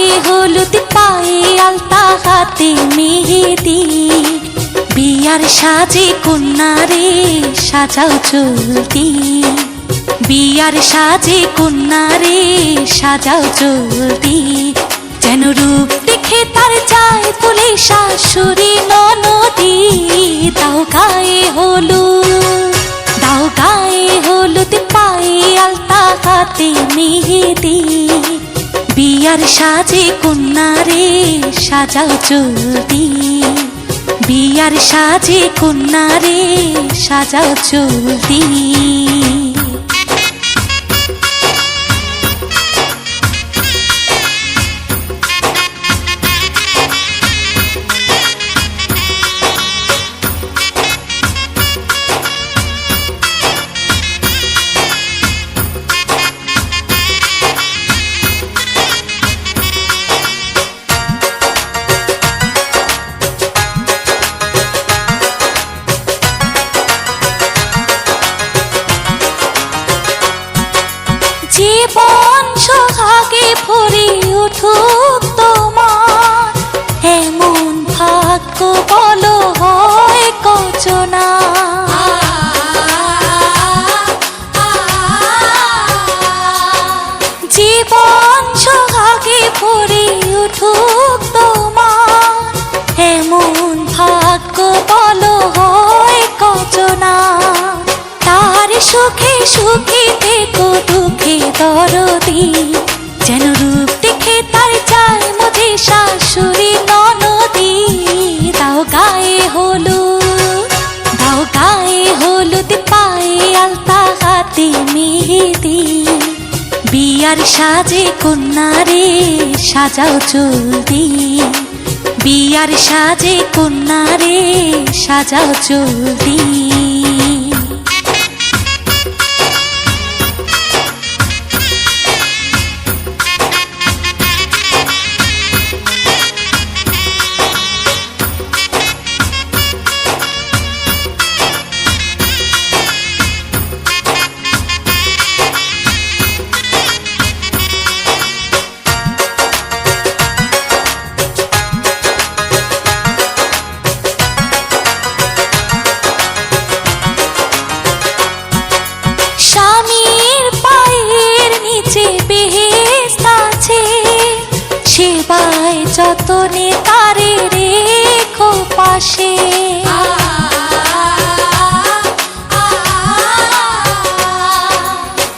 গায়ে হলুদ পায়ে আলতা হাতে মেহেদি বিয়ার সাজে কন্যারে সাজাও চলতি বিয়ার সাজে কন্যারে সাজাও চলতি যেন রূপ দেখে তার যায় বলে শাশুড়ি ননদি দাও গায়ে হলুদ পায়ে আলতা হাতে মেহেদি বিয়ার সাজে কন্যারে সাজাও চলতি বিয়ার সাজে কন্যারে সাজাও চলতি জীবন সোহাগে ভরে উঠুক তোমার এমন ভাগ্য বলো হয় কচনা জীবন সোহাগে ভরে উঠুক তোমার এমন ভাগ্য বলো হয় কচনা তার সুখে সুখে দেখো দুঃখে দরদি যেন রূপ দেখে তার যায় মধ্যে শাশুড়ি ননদি দাও গায়ে হলুদ পায়ে আলতা হাতে মেহেদি বিয়ার সাজে কন্যারে সাজাও চলতি বিয়ার সাজে কন্যারে সাজাও চলতি স্বামীর পায়ের নিচে বেহেশত আছে সেবায় যতনে তারে রেখো পাশে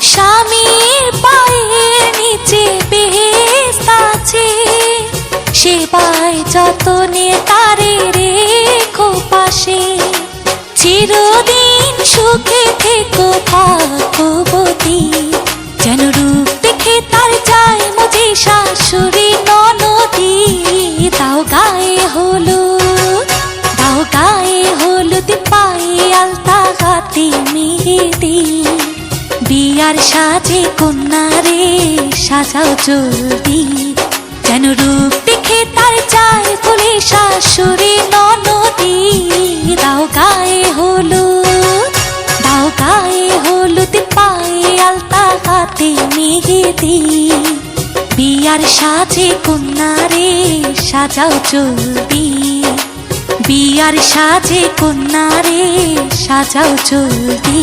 স্বামীর পায়ের নিচে বেহেশত আছে সেবায় যতনে তারে রেখো পাশে চিরদিন সুখে থেকো ভাগ্যবতী যেন রূপ দেখে তার যায় মধ্যে শাশুড়ি ননদি দাও গায়ে হলুদ পায়ে আলতা হাতে মেহেদি বিয়ার সাজে কন্যারে সাজাও চলতি যেন রূপ দেখে তার যায় বলে শাশুড়ি ননদি দাও গায়ে হলুদ পায়ে আলতা হাতে মেহেদি বিয়ার সাজে কন্যারে সাজাও চলতি বিয়ার সাজে কন্যারে সাজাও চলতি।